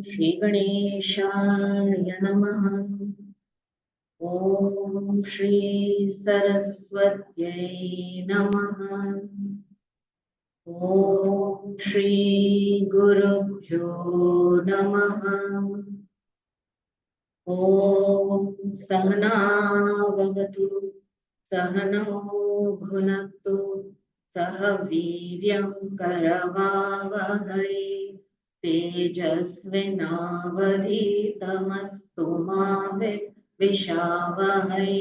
Shri Ganeshaya Namaha. Om Shri Saraswatyai Namaha. Om Shri Gurubhyo Namaha. Om Sahana Vavatu Sahano Bhunaktu Sahaviryam Karavavahai Tejasvinavadhitamastu ma Vishavahai.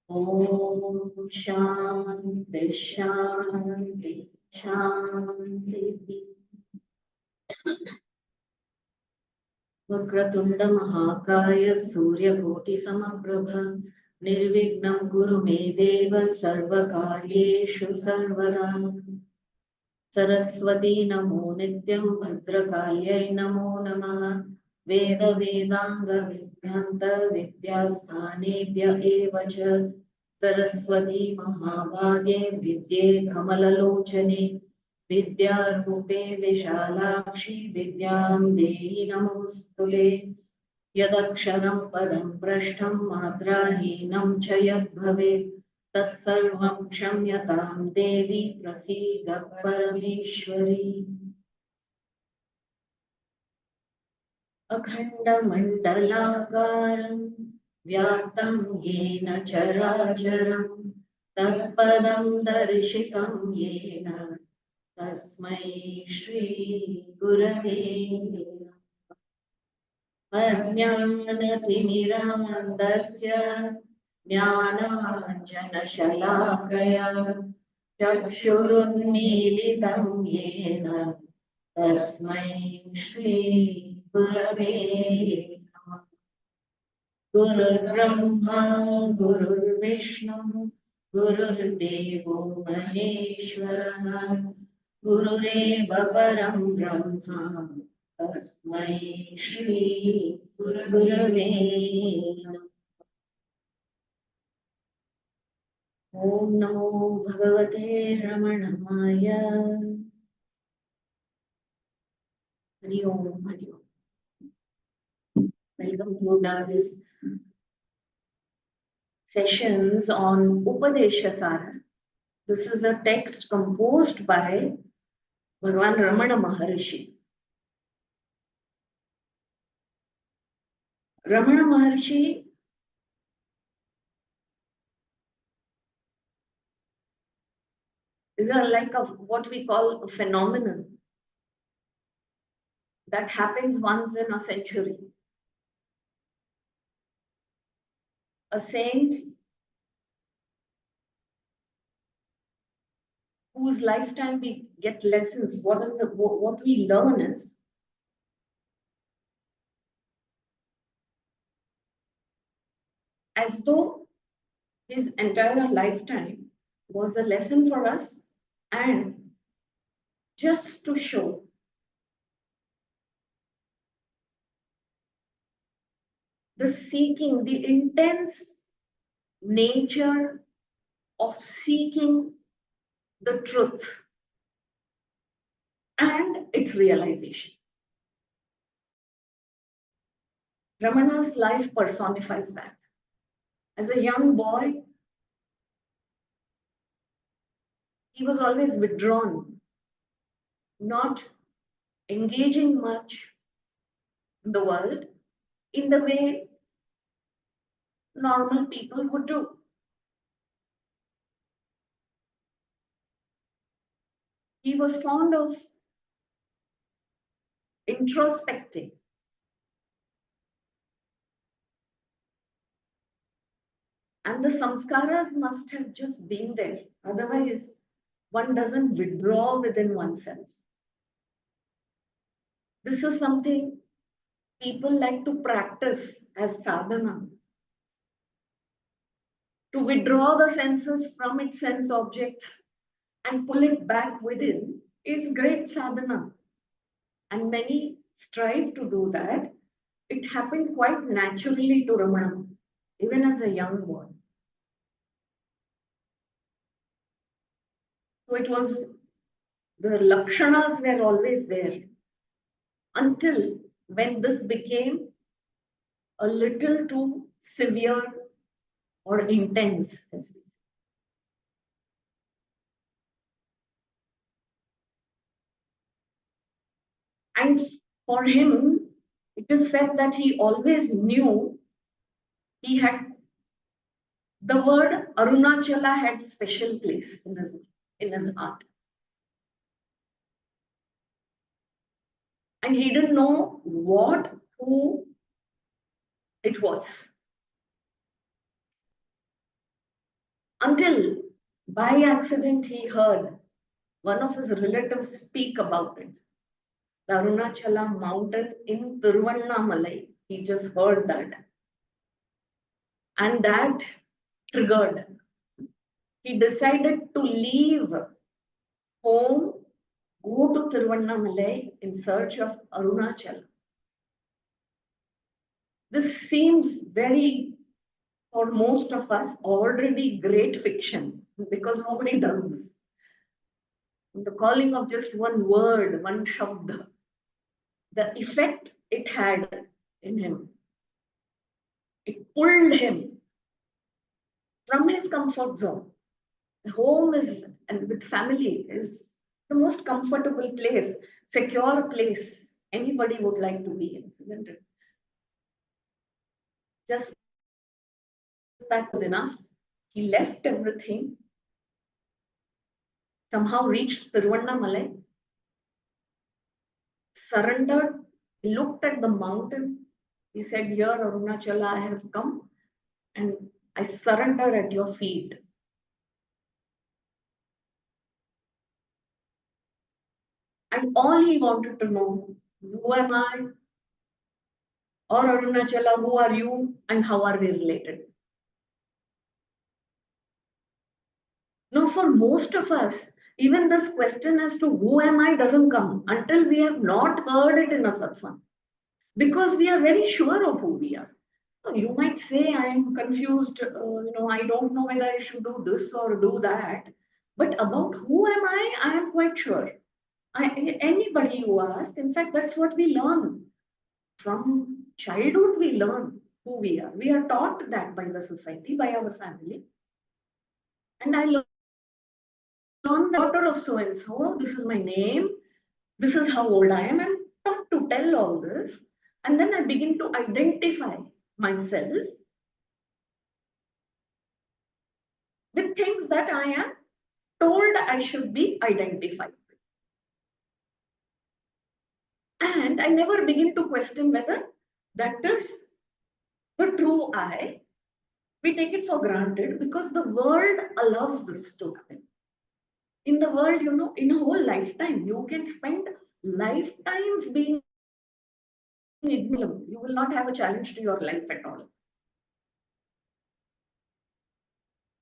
Om Shanti Shanti Shanti. Vakratunda Mahakaya Suryakoti Samaprabha Nirvignam Guru Medeva Sarvakaryeshu Sarvada. Saraswati Namo Nityam Bhadrakalyai Namo Namaha. Veda Vedanga Vidyanta Vidyasthanebhya eva cha. Saraswati Mahavage Vidye Kamalalochane Vidyarupe Vishalakshi Vidyam Dehi Namostule. Yadaksharam padam prashtham matrahinam cha yad bhavet tatsarvam kshamyatam devi prasida parameshwari. Akhanda mandalakaram vyaptam yena characharam tatpadam darshitam yena tasmai shri gurave Ajnanatimirandasya Jnananjanashalakaya Chakshurunmilitam Yena Tasmai Shri Gurave Namah. Guru Brahma Guru Vishnu Guru Devo Maheshwara Gurureva Param Brahma Tasmai Shri Gurave Namah. Om Namo Bhagavate Ramanaya. Hari Om, Hari Om. Welcome to this sessions on Upadesa Sara. This is a text composed by Bhagavan Ramana Maharshi. Ramana Maharshi is like what we call a phenomenon that happens once in a century. A saint whose lifetime we get lessons. What we learn is as though his entire lifetime was a lesson for us, and just to show the seeking, the intense nature of seeking the truth and its realization. Ramana's life personifies that. As a young boy, he was always withdrawn, not engaging much in the world in the way normal people would do. He was fond of introspecting. And the samskaras must have just been there. Otherwise, one doesn't withdraw within oneself. This is something people like to practice as sadhana. To withdraw the senses from its sense objects and pull it back within is great sadhana. And many strive to do that, it happened quite naturally to Ramana, even as a young boy. So it was, the lakshanas were always there until when this became a little too severe or intense, as we say. And for him, it is said that he always knew he had, the word Arunachala had special place in his heart. And he didn't know who it was. Until by accident he heard one of his relatives speak about it. The Arunachala mountain in Tiruvannamalai. He just heard that. And that triggered. He decided to leave home, go to Tiruvannamalai in search of Arunachala. This seems very, for most of us, already great fiction because nobody does this. The calling of just one word, one shabda, the effect it had in him, it pulled him from his comfort zone. The home is, and with family, is the most comfortable place, secure place anybody would like to be in, isn't it? Just that was enough. He left everything, somehow reached Tiruvannamalai, surrendered, he looked at the mountain. He said, "Here, Arunachala, I have come and I surrender at your feet." And all he wanted to know, who am I? Or Arunachala, who are you? And how are we related? Now, for most of us, even this question as to who am I doesn't come until we have not heard it in a satsang. Because we are very sure of who we are. So you might say, I am confused, I don't know whether I should do this or do that. But about who am I am quite sure. Anybody you ask, in fact, that's what we learn. From childhood, we learn who we are. We are taught that by the society, by our family. And I learned the daughter of so and so, this is my name, this is how old I am. I'm taught to tell all this. And then I begin to identify myself with things that I am told I should be identified with. And I never begin to question whether that is the true I. We take it for granted because the world allows this to happen. In the world, in a whole lifetime, you can spend lifetimes being ignorant. You will not have a challenge to your life at all.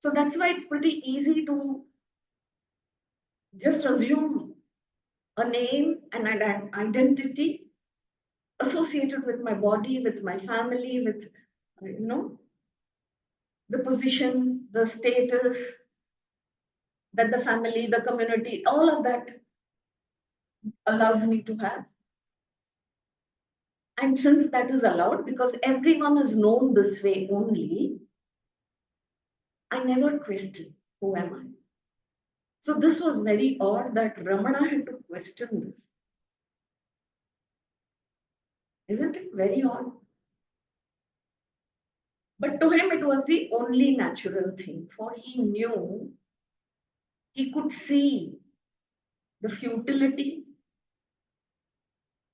So that's why it's pretty easy to just assume a name and an identity associated with my body, with my family, with, the position, the status that the family, the community, all of that allows me to have. And since that is allowed, because everyone is known this way only, I never question who am I. So this was very odd that Ramana had to question this. Isn't it very odd? But to him, it was the only natural thing, for he knew, he could see the futility,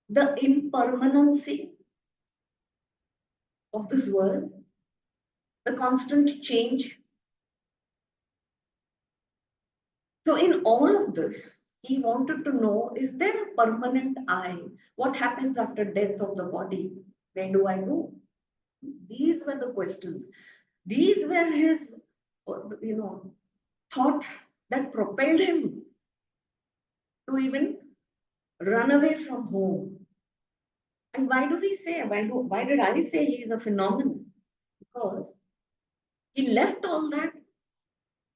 the impermanency of this world, the constant change. So in all of this, he wanted to know, is there a permanent I? What happens after death of the body? Where do I go? These were the questions. These were his, thoughts that propelled him to even run away from home And why do we say, why did I say he is a phenomenon? Because he left all that,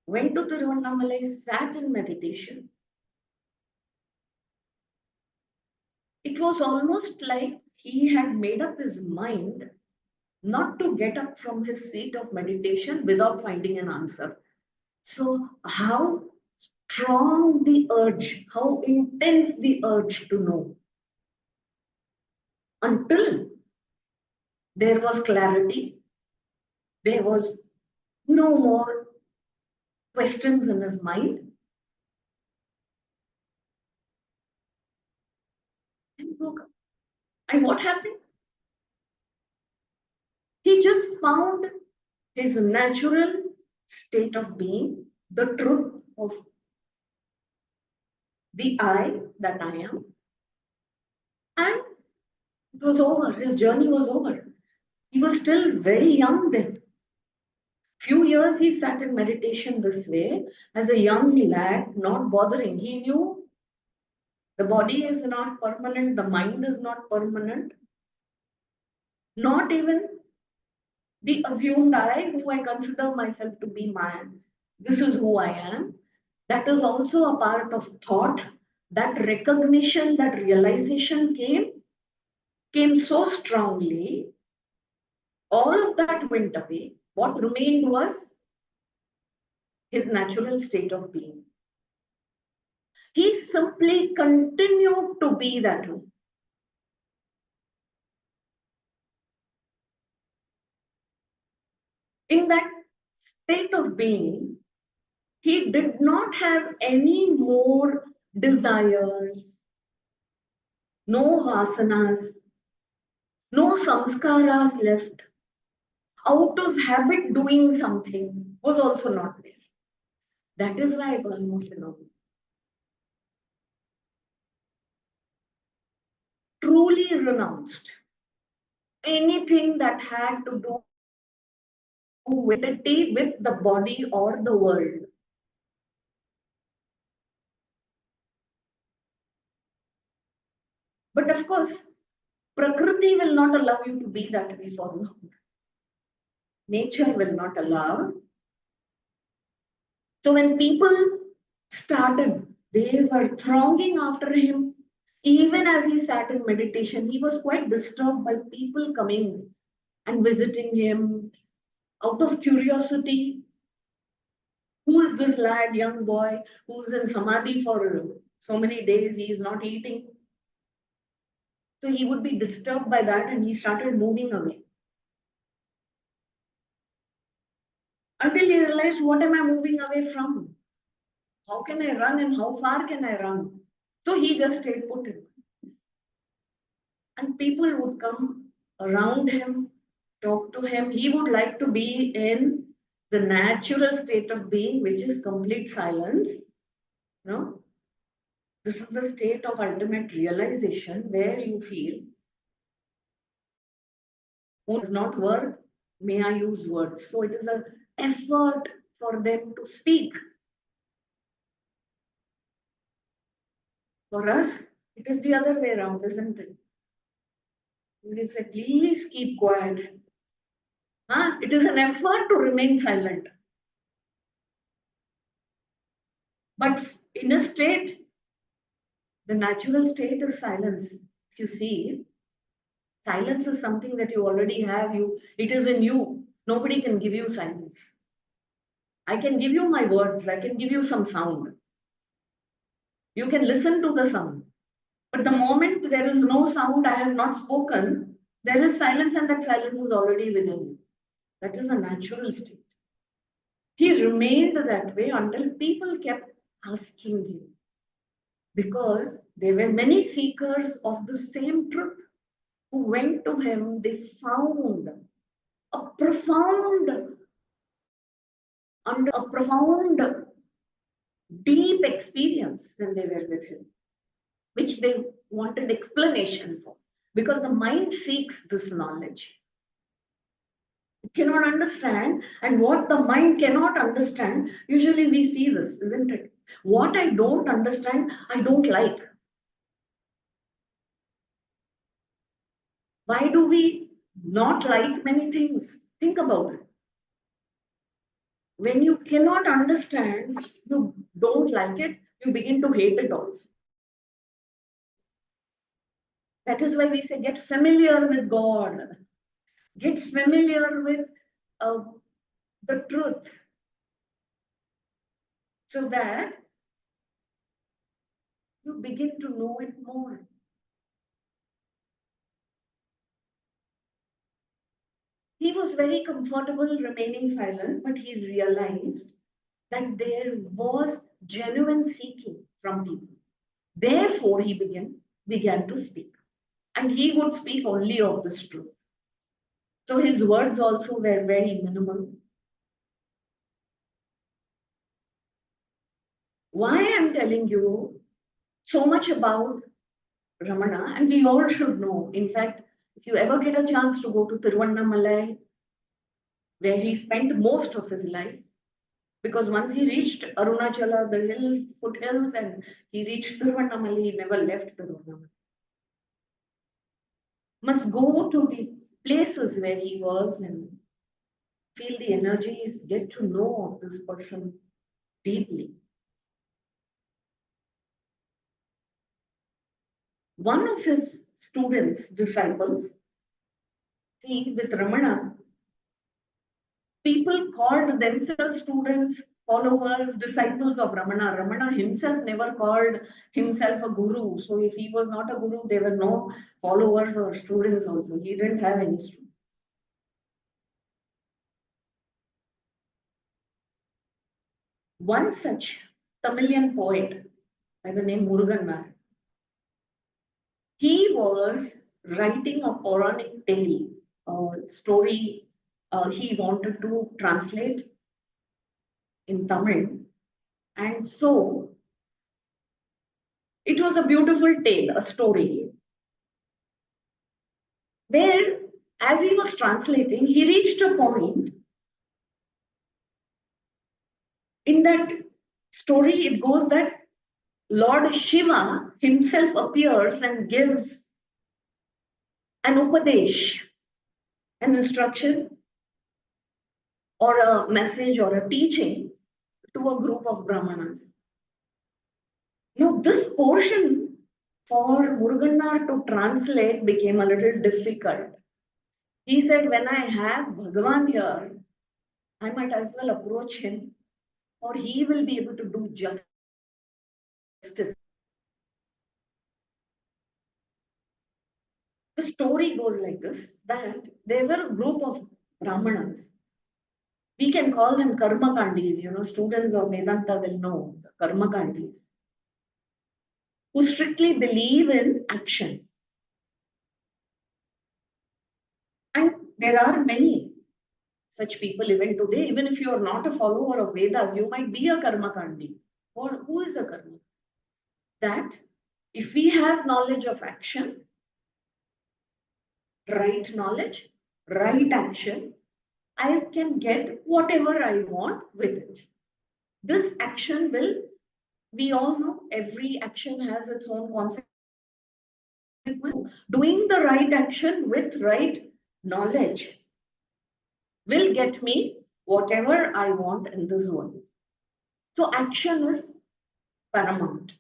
went to Tiruvannamalai, sat in meditation. It was almost like he had made up his mind not to get up from his seat of meditation without finding an answer. So, how strong the urge, how intense the urge to know, until there was clarity, there was no more questions in his mind. And woke up. And what happened? He just found his natural state of being, the truth of the I that I am, and it was over. His journey was over. He was still very young then. Few years he sat in meditation this way as a young lad, not bothering. He knew the body is not permanent, the mind is not permanent, not even the assumed I, who I consider myself to be man. This is who I am. That is also a part of thought. That recognition, that realization came so strongly. All of that went away. What remained was his natural state of being. He simply continued to be that way. In that state of being, he did not have any more desires, no vasanas, no samskaras left. Out of habit, doing something was also not there. That is why Brahma phenomenon. Truly renounced anything that had to do with the body or the world. But of course, Prakriti will not allow you to be that way for long. Nature will not allow. So when people started, they were thronging after him. Even as he sat in meditation, he was quite disturbed by people coming and visiting him out of curiosity. Who is this lad, young boy, who's in samadhi for so many days? He is not eating. So he would be disturbed by that and he started moving away. Until he realized, what am I moving away from? How can I run and how far can I run? So he just stayed put in. And people would come around him, talk to him. He would like to be in the natural state of being, which is complete silence. No? This is the state of ultimate realization where you feel who is not worth, may I use words. So it is an effort for them to speak. For us, it is the other way around, isn't it? We say, please keep quiet. Huh? It is an effort to remain silent. But in a state, the natural state is silence. If you see, silence is something that you already have. It is in you. Nobody can give you silence. I can give you my words. I can give you some sound. You can listen to the sound. But the moment there is no sound, I have not spoken, there is silence, and that silence is already within you. That is a natural state. He remained that way until people kept asking him. Because there were many seekers of the same truth who went to him, they found a profound, a profound, deep experience when they were with him, which they wanted explanation for. Because the mind seeks this knowledge. It cannot understand, and what the mind cannot understand, usually we see this, isn't it? What I don't understand, I don't like. Why do we not like many things? Think about it. When you cannot understand, you don't like it, you begin to hate it also. That is why we say get familiar with God, get familiar with uh, the truth, so that you begin to know it more. He was very comfortable remaining silent, but he realized that there was genuine seeking from people. Therefore, he began to speak. And he would speak only of this truth. So his words also were very minimal. Why I'm telling you so much about Ramana, and we all should know. In fact, if you ever get a chance to go to Tiruvannamalai, where he spent most of his life, because once he reached Arunachala, the foothills, and he reached Tiruvannamalai, he never left Tiruvannamalai. Must go to the places where he was and feel the energies, get to know of this person deeply. One of his students, disciples, see, with Ramana, people called themselves students, followers, disciples of Ramana. Ramana himself never called himself a guru. So if he was not a guru, there were no followers or students also. He didn't have any students. One such Tamilian poet by the name Murugan, he was writing a Puranic tale, a story he wanted to translate in Tamil. And so it was a beautiful tale, a story, where as he was translating, he reached a point in that story. It goes that Lord Shiva himself appears and gives an upadesh, an instruction or a message or a teaching to a group of Brahmanas. Now, this portion for Muruganar to translate became a little difficult. He said, when I have Bhagavan here, I might as well approach him, or he will be able to do justice. The story goes like this, that there were a group of Brahmanas. We can call them Karmakandis, students of Vedanta will know the Karmakandis, who strictly believe in action. And there are many such people even today. Even if you are not a follower of Vedas, you might be a Karmakandi. Or who is a Karma? That if we have knowledge of action, right knowledge, right action, I can get whatever I want with it. This action will, we all know every action has its own consequence. Doing the right action with right knowledge will get me whatever I want in this world. So action is paramount.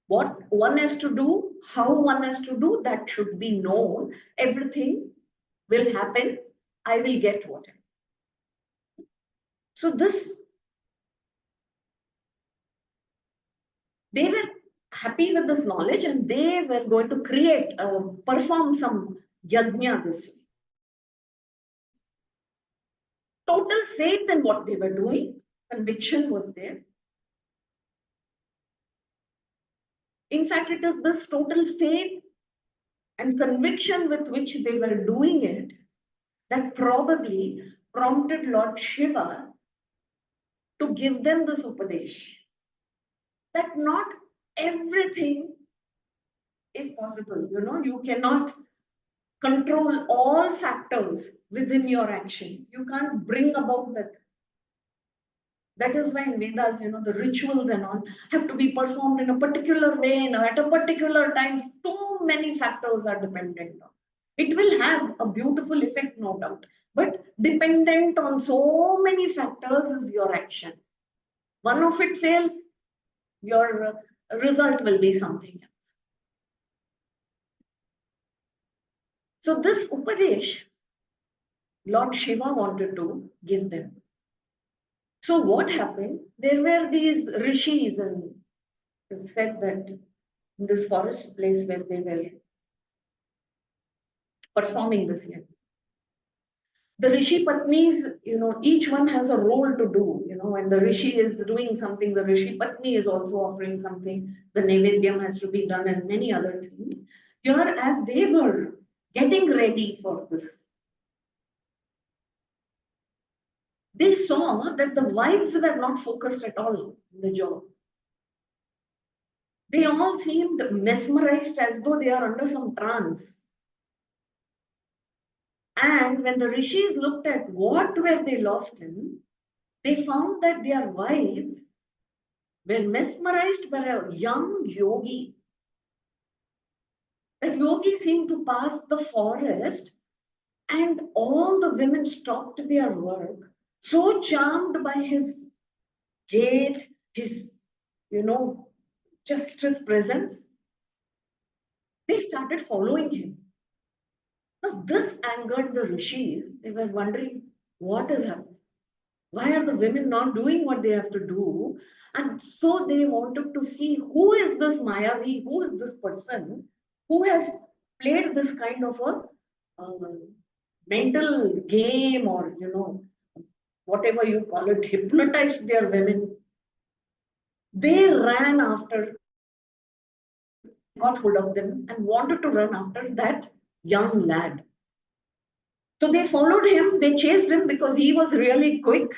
What one has to do, how one has to do, that should be known. Everything will happen. I will get whatever. So they were happy with this knowledge and they were going to perform some yajna this way. Total faith in what they were doing, conviction was there. In fact, it is this total faith and conviction with which they were doing it that probably prompted Lord Shiva to give them this Upadesh. That not everything is possible. You cannot control all factors within your actions. You can't bring about that. That is why in Vedas, the rituals and all have to be performed in a particular way and at a particular time. So many factors are dependent on. It will have a beautiful effect, no doubt, but dependent on so many factors is your action. One of it fails, your result will be something else. So this Upadesh, Lord Shiva wanted to give them. So what happened? There were these rishis, and it is said that in this forest place where they were performing this yajna, the rishi patnis, each one has a role to do. When the rishi is doing something, the rishi patni is also offering something. The nevedyam has to be done and many other things. Here, as they were getting ready for this, they saw that the wives were not focused at all in the job. They all seemed mesmerized as though they are under some trance. And when the rishis looked at what were they lost in, they found that their wives were mesmerized by a young yogi. That yogi seemed to pass the forest, and all the women stopped their work, so charmed by his gait, his, just his presence. They started following him. Now, this angered the rishis. They were wondering, what is happening? Why are the women not doing what they have to do? And so they wanted to see who is this Mayavi, who is this person who has played this kind of a mental game, or, whatever you call it, hypnotized their women. They ran after, got hold of them and wanted to run after that young lad. So they followed him, they chased him because he was really quick.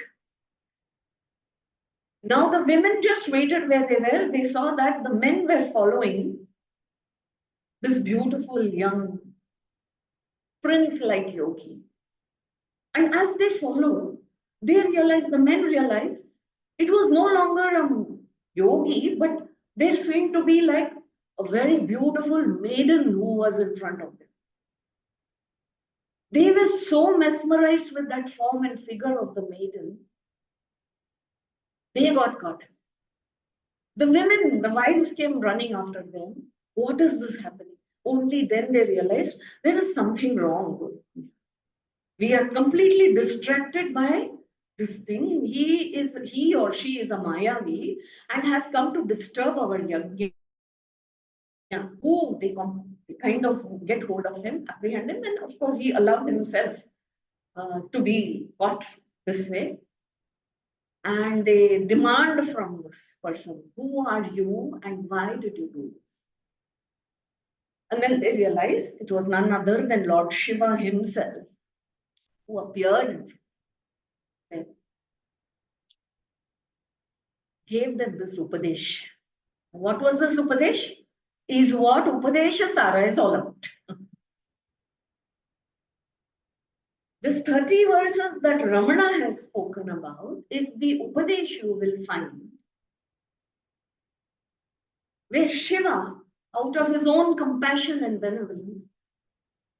Now the women just waited where they were. They saw that the men were following this beautiful young prince-like yogi. And as they followed, the men realized it was no longer a yogi, but there seemed to be like a very beautiful maiden who was in front of them. They were so mesmerized with that form and figure of the maiden, they got caught. The women, the wives came running after them. What is this happening? Only then they realized there is something wrong. We are completely distracted by this thing. He or she is a Mayavi and has come to disturb our yajna. Who they kind of get hold of him, apprehend him, and of course he allowed himself to be caught this way. And they demand from this person, who are you and why did you do this? And then they realize it was none other than Lord Shiva himself who appeared and gave them this Upadesh. What was this Upadesh? Is what Upadesa Sara is all about. This 30 verses that Ramana has spoken about is the Upadesh you will find, where Shiva, out of his own compassion and benevolence,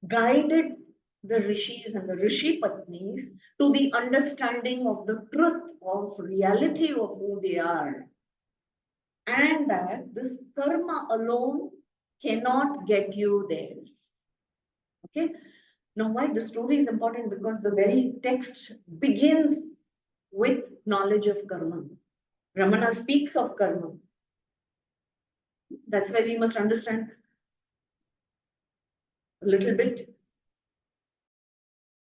guided the rishis and the rishi patnis to the understanding of the truth of reality of who they are, and that this karma alone cannot get you there. Okay. Now, why the story is important? Because the very text begins with knowledge of karma. Ramana speaks of karma. That's why we must understand a little bit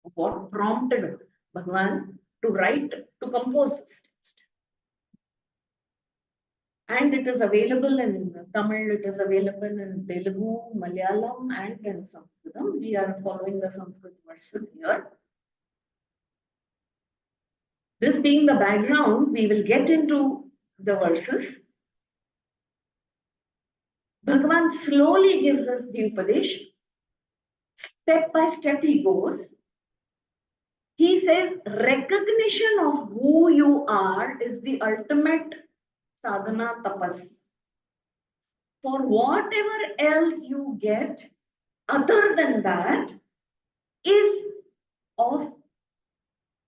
of what prompted Bhagavan to compose this text. And it is available in Tamil, it is available in Telugu, Malayalam, and in Sanskrit. We are following the Sanskrit verses here. This being the background, we will get into the verses. Bhagavan slowly gives us the Upadesh. Step by step he goes. He says recognition of who you are is the ultimate sadhana tapas. For whatever else you get other than that is of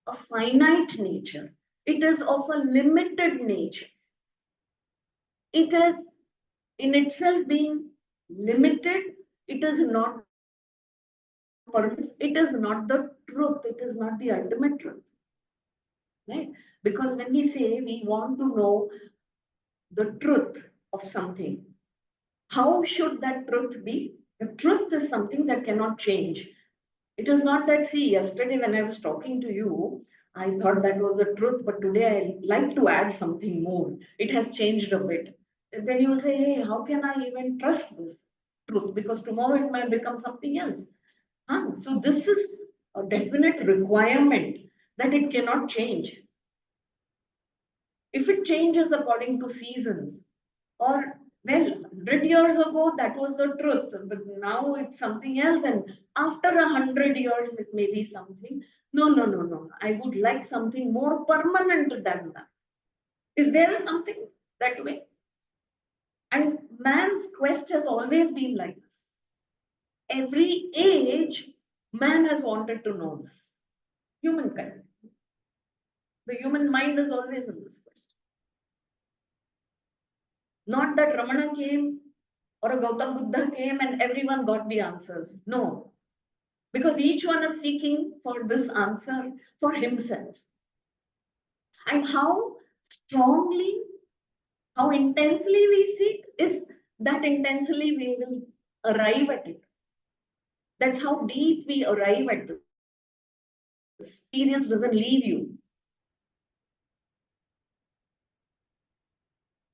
a finite nature. It is of a limited nature. It is in itself being limited. It is not purpose. It is not the truth. It is not the ultimate truth. Right? Because when we say we want to know the truth of something, how should that truth be? The truth is something that cannot change. It is not that, see, yesterday when I was talking to you, I thought that was the truth, but today I like to add something more. It has changed a bit. And then you will say, hey, how can I even trust this truth? Because tomorrow it might become something else. So this is a definite requirement that it cannot change. If it changes according to seasons, or well, 100 years ago that was the truth, but now it's something else, and after 100 years it may be something. No, no, no, no. I would like something more permanent than that. Is there something that way? And man's quest has always been like this. Every age, man has wanted to know this. Humankind. The human mind is always in this quest. Not that Ramana came or a Gautam Buddha came and everyone got the answers. No, because each one is seeking for this answer for himself. And how strongly, how intensely we seek is that intensely we will arrive at it. That's how deep we arrive at this. Experience doesn't leave you.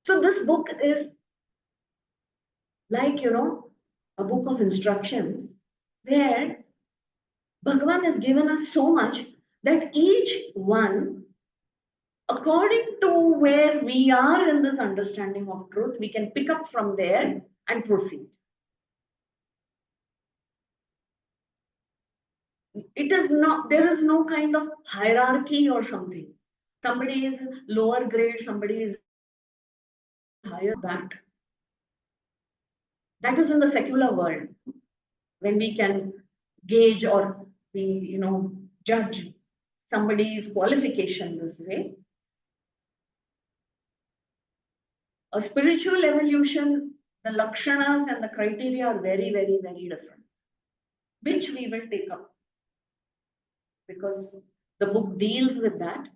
So this book is like, a book of instructions where Bhagavan has given us so much that each one, according to where we are in this understanding of truth, we can pick up from there and proceed. It is not, there is no kind of hierarchy or something. Somebody is lower grade, somebody is higher that. That is in the secular world when we can gauge or we, judge somebody's qualification this way. A spiritual evolution, the lakshanas and the criteria are very, very, very different, which we will take up because the book deals with that.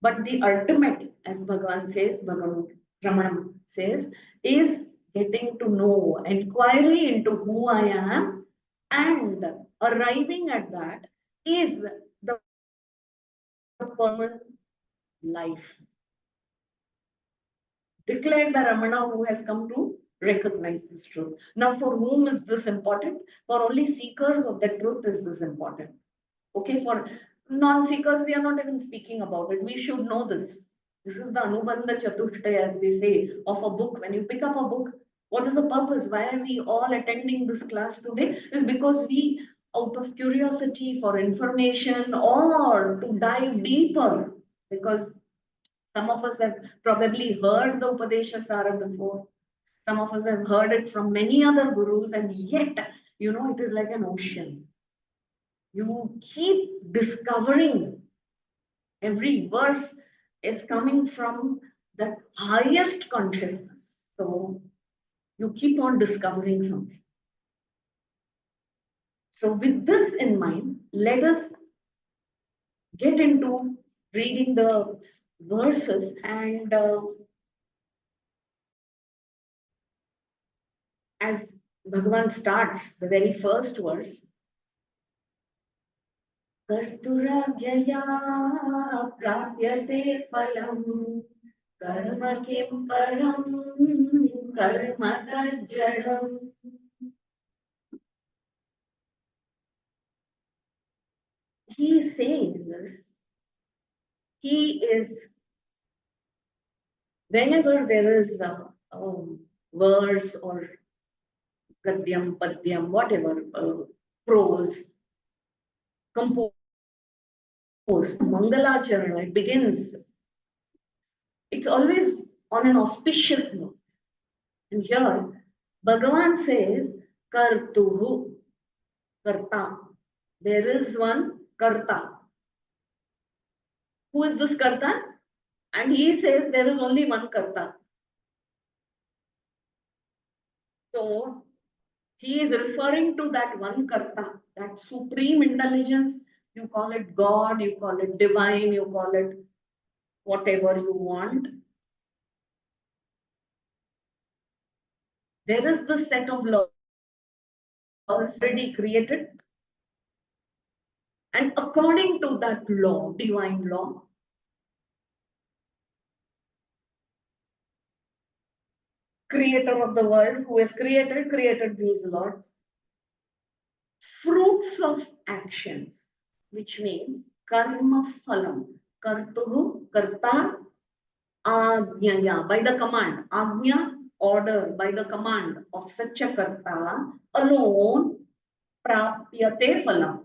But the ultimate, as Bhagavan says, Bhagavan Ramana says, is getting to know, inquiry into who I am, and arriving at that is the permanent life declared by Ramana, who has come to recognize this truth. Now, for whom is this important? For only seekers of the truth is this important. Okay, for non-seekers, we are not even speaking about it. We should know this. This is the Anubandha Chatushtaya, as we say, of a book. When you pick up a book, what is the purpose? Why are we all attending this class today? Is because we, out of curiosity for information or to dive deeper, because some of us have probably heard the Upadesa Sara before. Some of us have heard it from many other gurus, and yet, it is like an ocean. You keep discovering. Every verse is coming from the highest consciousness. So you keep on discovering something. So with this in mind, let us get into reading the verses, and as Bhagavan starts the very first verse, कर्तुराज्ञया प्राप्यते फलम् कर्म किं परम् कर्म तज्जडम्. He is saying this. He is, whenever there is a verse or gadyam, padyam, whatever, prose, composed, Mangalacharana, it begins, it's always on an auspicious note. And here, Bhagavan says, Kartuhu, Karta. There is one Karta. Who is this Karta? And he says there is only one Karta. So he is referring to that one Karta, that supreme intelligence. You call it God, you call it divine, you call it whatever you want. There is this set of laws already created. And according to that law, divine law, creator of the world, who has created these laws, fruits of actions, which means karma phalam, kartuhu, karta, ajnaya, by the command, ajna, order, by the command of such a karta alone, prapyate phalam,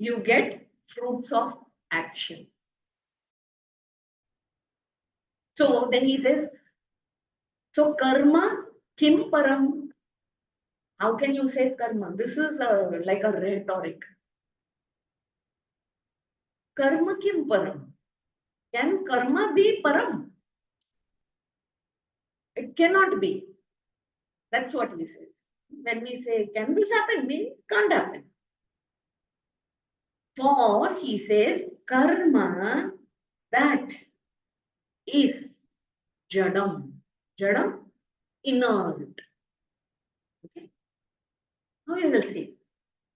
you get fruits of action. So then he says, so karma kim param. How can you say karma? This is like a rhetoric. Karma kim param? Can karma be param? It cannot be. That's what he says. When we say, can this happen? Mean can't happen. For he says, karma that is jadam. Jadam, inert. Okay. Now you will see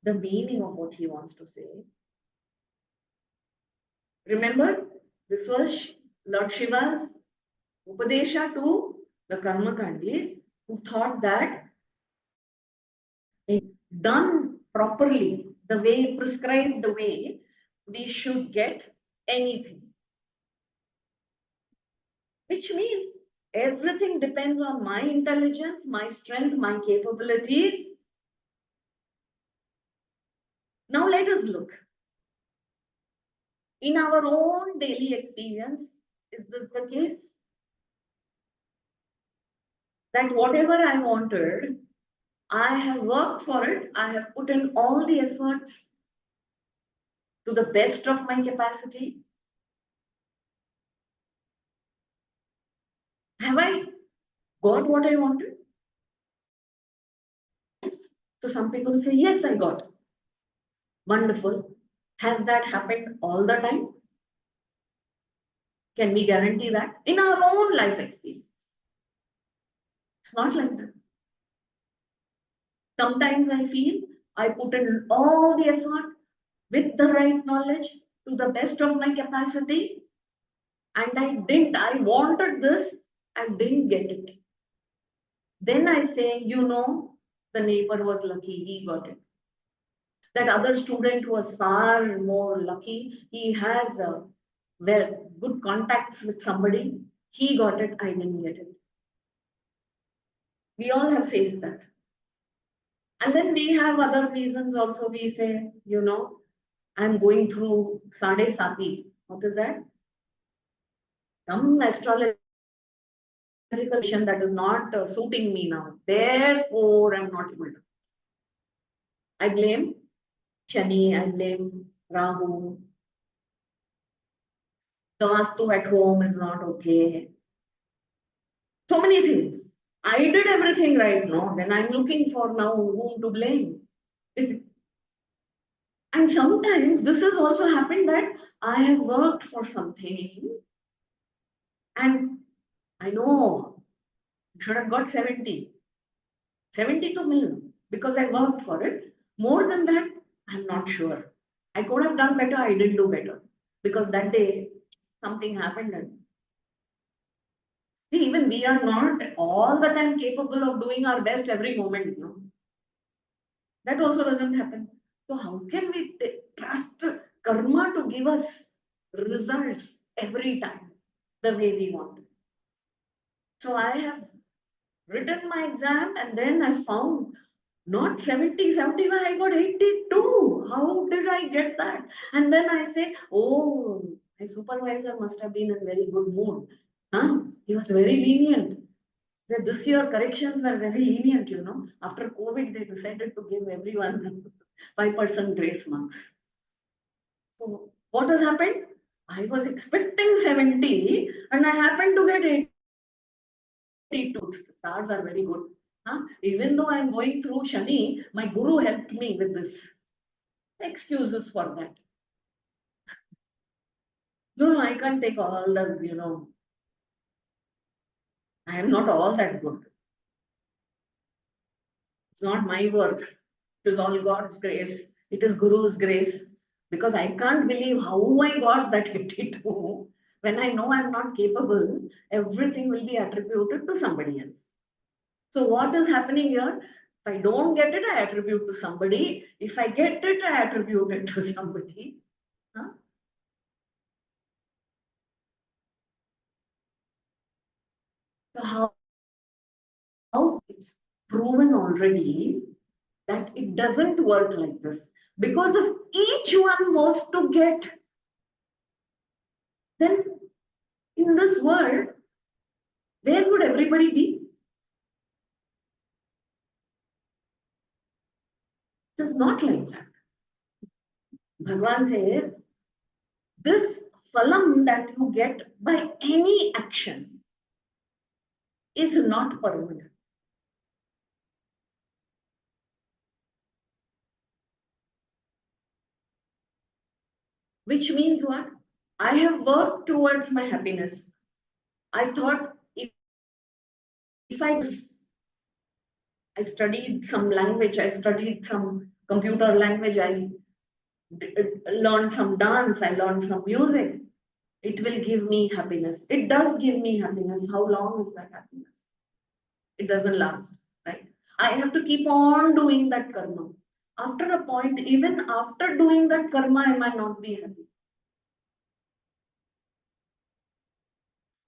the meaning of what he wants to say. Remember, this was Lord Shiva's Upadesha to the Karmakandis who thought that done properly, the way prescribed, the way we should get anything. Which means everything depends on my intelligence, my strength, my capabilities. Now let us look. In our own daily experience, is this the case? That whatever I wanted, I have worked for it, I have put in all the efforts to the best of my capacity. Have I got what I wanted? Yes. So some people say, yes, I got. Wonderful. Has that happened all the time? Can we guarantee that? In our own life experience. It's not like that. Sometimes I feel I put in all the effort with the right knowledge to the best of my capacity, and I wanted this, I didn't get it. Then I say, the neighbor was lucky, he got it. That other student was far more lucky, he has good contacts with somebody, he got it, I didn't get it. We all have faced that. And then we have other reasons also. We say, I'm going through Sade Sati. What is that? Some astrological that is not suiting me now. Therefore, I'm not able to. I blame Shani, I blame Rahu. The Vastu at home is not okay. So many things. I did everything right now. Then I'm looking for now whom to blame. And sometimes this has also happened that I have worked for something and I know I should have got 70 to million because I worked for it. More than that, I'm not sure. I could have done better, I didn't do better because that day something happened. And see, even we are not all the time capable of doing our best every moment. That also doesn't happen. So how can we trust karma to give us results every time the way we want? So I have written my exam and then I found not 70, 75, I got 82. How did I get that? And then I say, oh, my supervisor must have been in very good mood. Huh? He was very lenient. This year corrections were very lenient, you know. After COVID, they decided to give everyone 5% grace marks. So what has happened? I was expecting 70 and I happened to get 82. Stars are very good. Huh? Even though I'm going through Shani, my guru helped me with this. Excuses for that. No, I can't take all the, you know, I am not all that good. It's not my work. It is all God's grace. It is Guru's grace. Because I can't believe how I got that 82. When I know I'm not capable, everything will be attributed to somebody else. So what is happening here? If I don't get it, I attribute to somebody. If I get it, I attribute it to somebody. Huh? So how it's proven already that it doesn't work like this. Because if each one was to get, then in this world, where would everybody be? It is not like that. Bhagavan says, this phalam that you get by any action is not permanent. Which means what? I have worked towards my happiness. I thought if I studied some language, I studied some computer language, I learned some dance, I learned some music, it will give me happiness. It does give me happiness. How long is that happiness? It doesn't last, right? I have to keep on doing that karma. After a point, even after doing that karma, I might not be happy.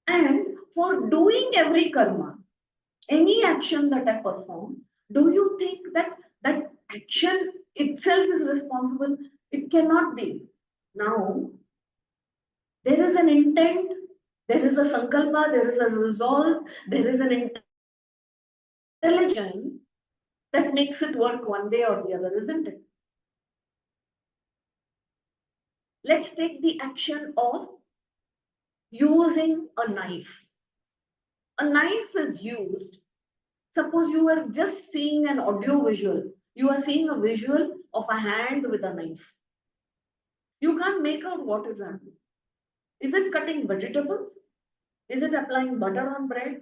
And for doing every karma, any action that I perform, do you think that that action itself is responsible? It cannot be. Now, there is an intent, there is a sankalpa, there is a resolve, there is an intelligence that makes it work one way or the other, isn't it? Let's take the action of using a knife. A knife is used. Suppose you are just seeing an audio visual. You are seeing a visual of a hand with a knife. You can't make out what is happening. Is it cutting vegetables? Is it applying butter on bread?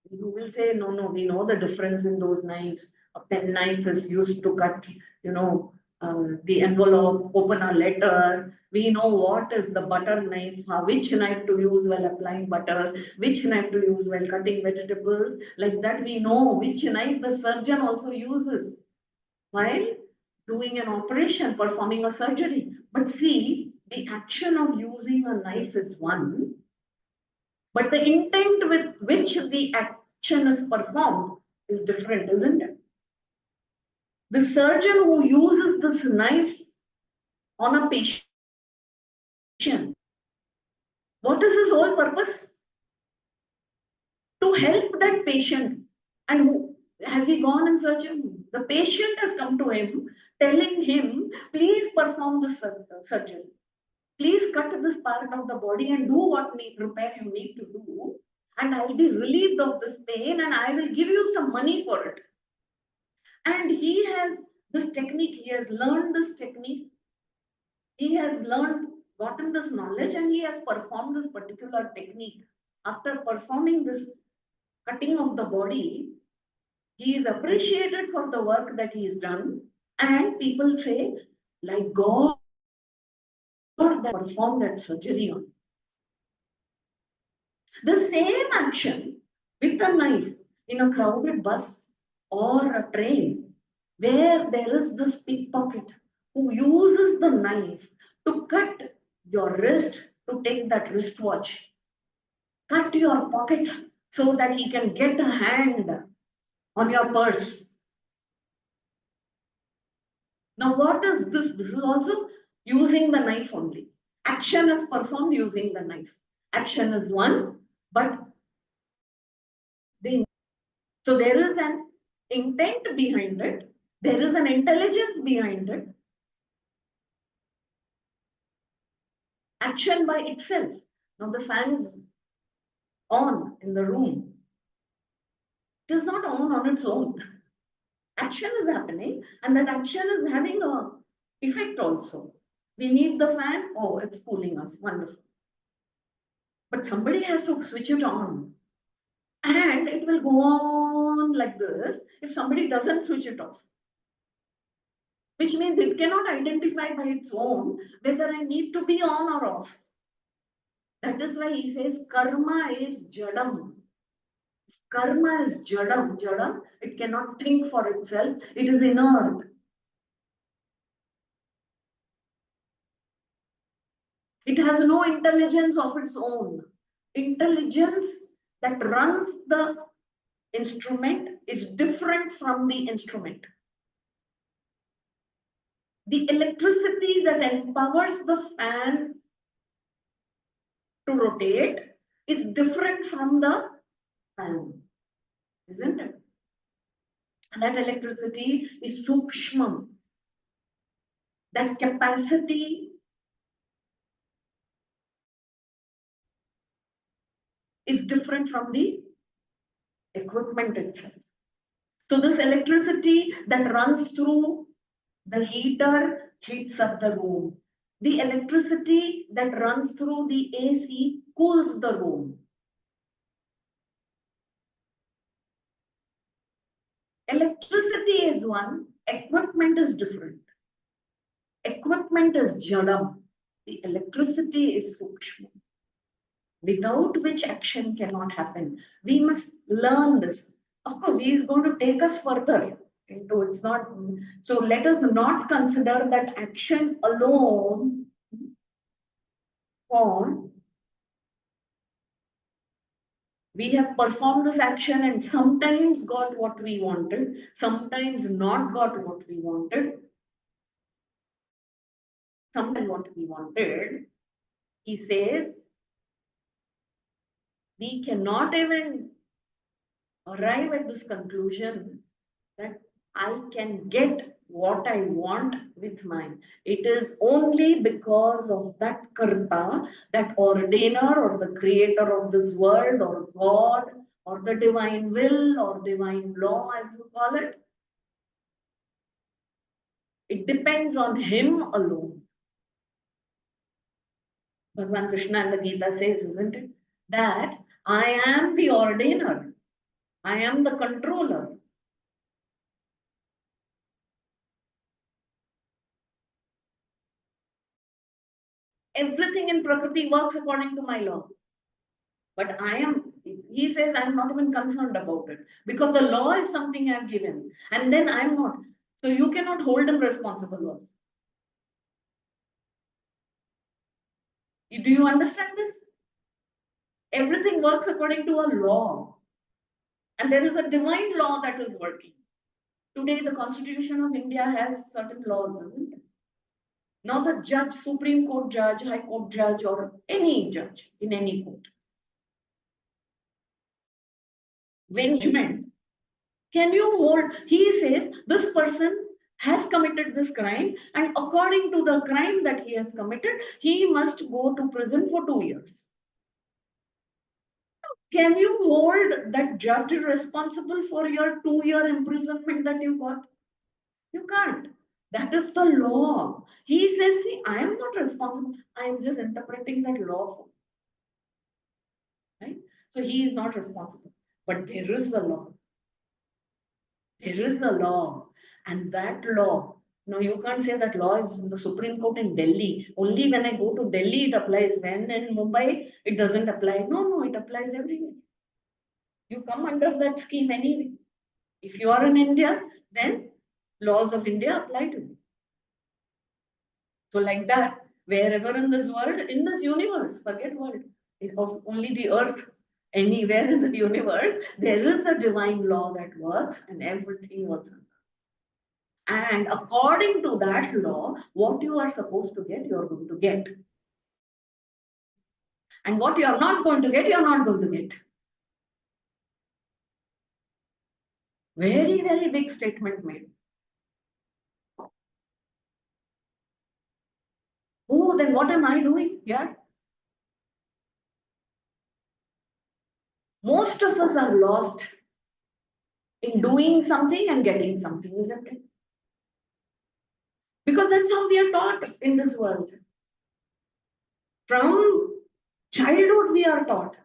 You will say, no, no, we know the difference in those knives. A pen knife is used to cut, you know, the envelope, open a letter. We know what is the butter knife, which knife to use while applying butter, which knife to use while cutting vegetables. Like that, we know which knife the surgeon also uses while doing an operation, performing a surgery. But see, the action of using a knife is one, but the intent with which the action is performed is different, isn't it? The surgeon who uses this knife on a patient, what is his whole purpose? To help that patient. And who, has he gone and surgeon? The patient has come to him telling him, please perform this surgery. Please cut this part of the body and do what repair you need to do. And I'll be relieved of this pain and I will give you some money for it. And he has this technique, he has learned this technique, he has gotten this knowledge, and he has performed this particular technique. After performing this cutting of the body, he is appreciated for the work that he has done, and people say, like God that performed that surgery on. The same action with a knife in a crowded bus or a train, where there is this pickpocket who uses the knife to cut your wrist, to take that wristwatch, cut your pocket so that he can get a hand on your purse. Now, what is this? This is also using the knife only. Action is performed using the knife. Action is one, but So there is an intent behind it. There is an intelligence behind it. Action by itself. Now the fan is on in the room. It is not on its own. Action is happening, and that action is having a effect also. We need the fan. Oh, it's cooling us. Wonderful. But somebody has to switch it on. And it will go on like this if somebody doesn't switch it off. Which means it cannot identify by its own whether I need to be on or off. That is why he says karma is jadam. Karma is jadam. Jadam, it cannot think for itself. It is inert. It has no intelligence of its own. Intelligence that runs the instrument is different from the instrument. The electricity that empowers the fan to rotate is different from the fan, isn't it? And that electricity is sukshma. That capacity is different from the equipment itself. So this electricity that runs through the heater heats up the room. The electricity that runs through the AC cools the room. Electricity is one, equipment is different. Equipment is jadam. The electricity is sukshma, without which action cannot happen. We must learn this. Of course, he is going to take us further into it's not. So let us not consider that action alone on we have performed this action and sometimes got what we wanted, sometimes not got what we wanted, sometimes what we wanted. He says we cannot even arrive at this conclusion that I can get what I want with mine. It is only because of that karta, that ordainer or the creator of this world or God or the divine will or divine law as you call it. It depends on him alone. Bhagavan Krishna in the Gita says, isn't it? That I am the ordainer. I am the controller. Everything in Prakriti works according to my law. But he says, I'm not even concerned about it because the law is something I've given and then I'm not. So you cannot hold him responsible also. Do you understand this? Everything works according to a law. And there is a divine law that is working. Today, the Constitution of India has certain laws, isn't it? Now, the judge, Supreme Court judge, High Court judge, or any judge in any court, when judgment, can you hold? He says this person has committed this crime, and according to the crime that he has committed, he must go to prison for 2 years. Can you hold that judge responsible for your 2-year imprisonment that you got? You can't. That is the law. He says, see, I am not responsible. I am just interpreting that law. Right? So he is not responsible. But there is a law. There is a law. And that law, no, you can't say that law is in the Supreme Court in Delhi. Only when I go to Delhi, it applies. When in Mumbai, it doesn't apply. No, it applies everywhere. You come under that scheme anyway. If you are in India, then laws of India apply to you. So like that, wherever in this world, in this universe, forget world, of only the earth, anywhere in the universe, there is a divine law that works and everything works. And according to that law, what you are supposed to get, you are going to get. And what you are not going to get, you are not going to get. Very, very big statement made. Oh, then what am I doing here? Most of us are lost in doing something and getting something, isn't it? Because that's how we are taught in this world. From childhood, we are taught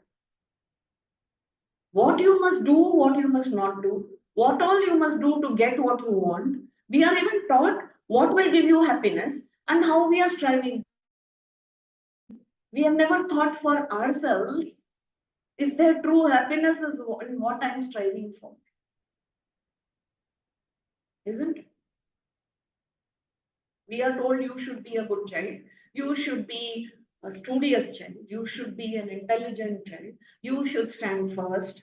what you must do, what you must not do, what all you must do to get what you want. We are even taught what will give you happiness and how we are striving. We have never thought for ourselves, is there true happiness is in what I am striving for? Isn't it? We are told you should be a good child, you should be a studious child, you should be an intelligent child, you should stand first.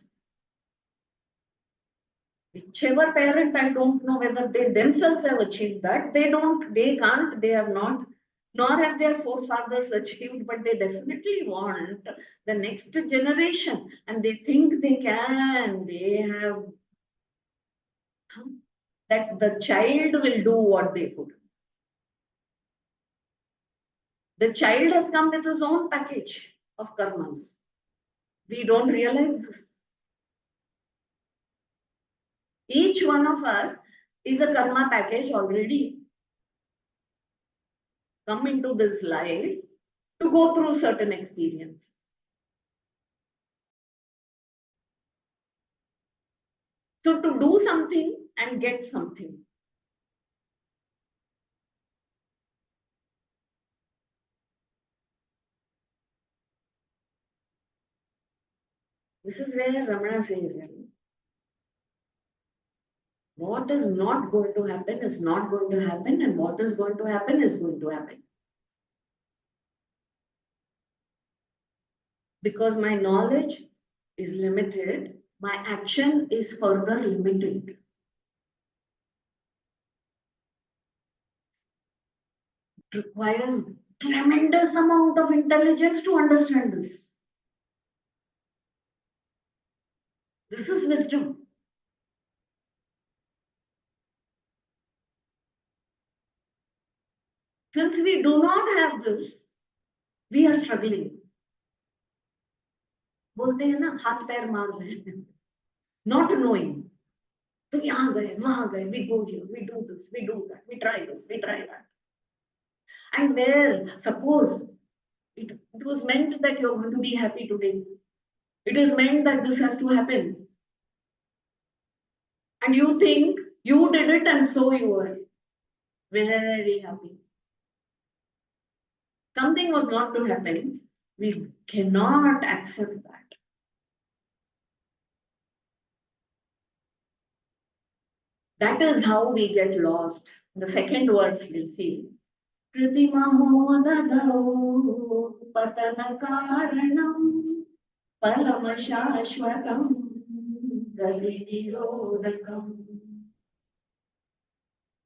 Whichever parent, I don't know whether they themselves have achieved that. They don't, they can't, they have not, nor have their forefathers achieved, but they definitely want the next generation and they think they can. They have that the child will do what they could. The child has come with his own package of karmas. We don't realize this. Each one of us is a karma package already come into this life to go through certain experience. So to do something and get something. This is where Ramana says, what is not going to happen is not going to happen, and what is going to happen is going to happen. Because my knowledge is limited, my action is further limited. It requires tremendous amount of intelligence to understand this. This is wisdom. Since we do not have this, we are struggling. बोलते हैं ना हाथ पैर मार रहे हैं, not knowing. तो यहाँ गए वहां गए, we go here, we do this, we do that, we try this, we try that. And where suppose it was meant that you're going to be happy today, it is meant that this has to happen, and you think you did it and so you are very happy. Something was not to happen, we cannot accept that. That is how we get lost. The second verse we'll see. Kriti mahodadau patana karanam palama shashvatam gali nirodhakam.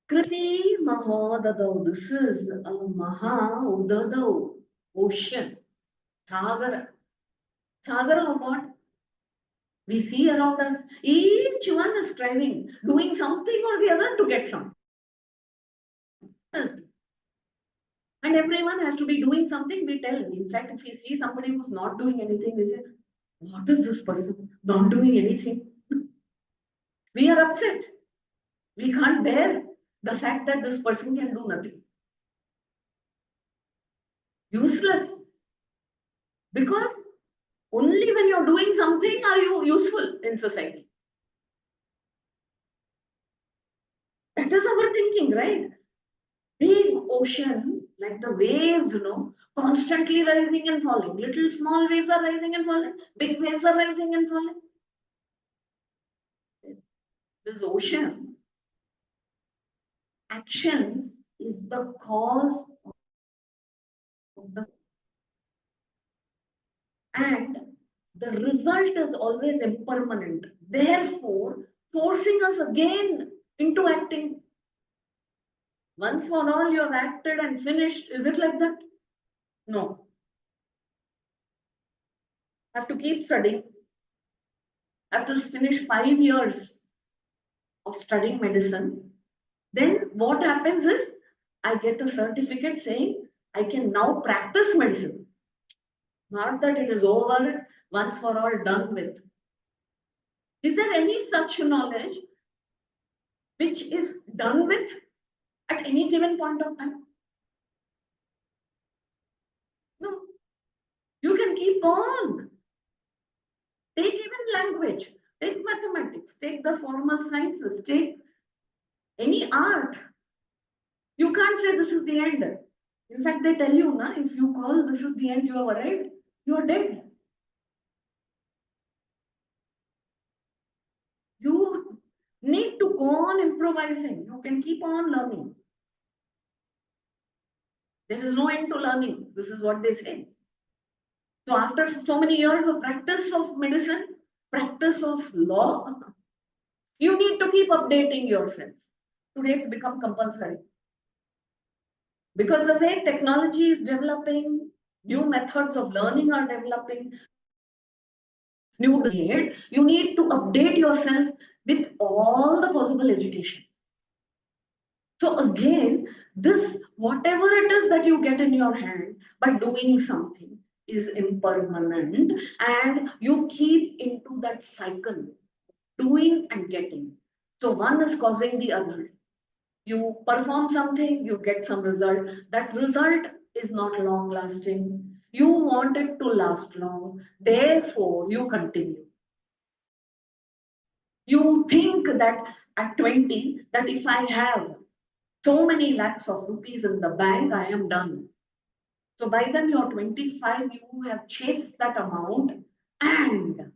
Kriti mahodadau. This is a maha-udadau, ocean. Sagara. Sagara of what? We see around us, each one is striving, doing something or the other to get something. And everyone has to be doing something, we tell. In fact, if we see somebody who's not doing anything, we say, what is this person not doing anything? We are upset. We can't bear the fact that this person can do nothing. Useless. Because only when you're doing something are you useful in society. That is our thinking, right? Big ocean, like the waves, constantly rising and falling. Little small waves are rising and falling. Big waves are rising and falling. This ocean, actions is the cause of the, and the result is always impermanent. Therefore, forcing us again into acting. Once for all, you have acted and finished. Is it like that? No. Have to keep studying. Have to finish 5 years of studying medicine, then what happens is I get a certificate saying I can now practice medicine. Not that it is over, once for all, done with. Is there any such knowledge which is done with at any given point of time? No. You can keep on. Take even language, take mathematics, take the formal sciences, take any art. You can't say this is the end. In fact, they tell you, na, if you call this is the end, you have arrived, you are dead. You need to go on improvising. You can keep on learning. There is no end to learning. This is what they say. So after so many years of practice of medicine, practice of law, you need to keep updating yourself. Today it's become compulsory. Because the way technology is developing, new methods of learning are developing, you need to update yourself with all the possible education. So again, this, whatever it is that you get in your hand by doing something is impermanent, and you keep into that cycle, doing and getting. So one is causing the other. You perform something, you get some result. That result is not long lasting. You want it to last long. Therefore, you continue. You think that at 20, that if I have so many lakhs of rupees in the bank, I am done. So by then you're 25, you have chased that amount and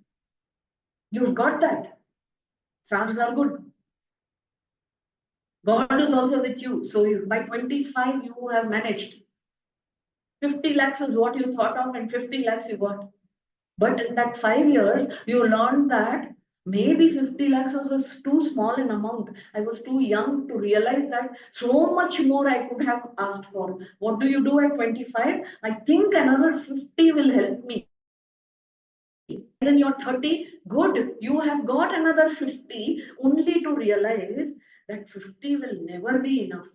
you've got that. Stars are good. God is also with you. So by 25, you have managed. 50 lakhs is what you thought of, and 50 lakhs you got. But in that 5 years, you learned that maybe 50 lakhs was too small an amount. I was too young to realize that so much more I could have asked for. What do you do at 25? I think another 50 will help me. Then you're 30, good. You have got another 50 only to realize that 50 will never be enough.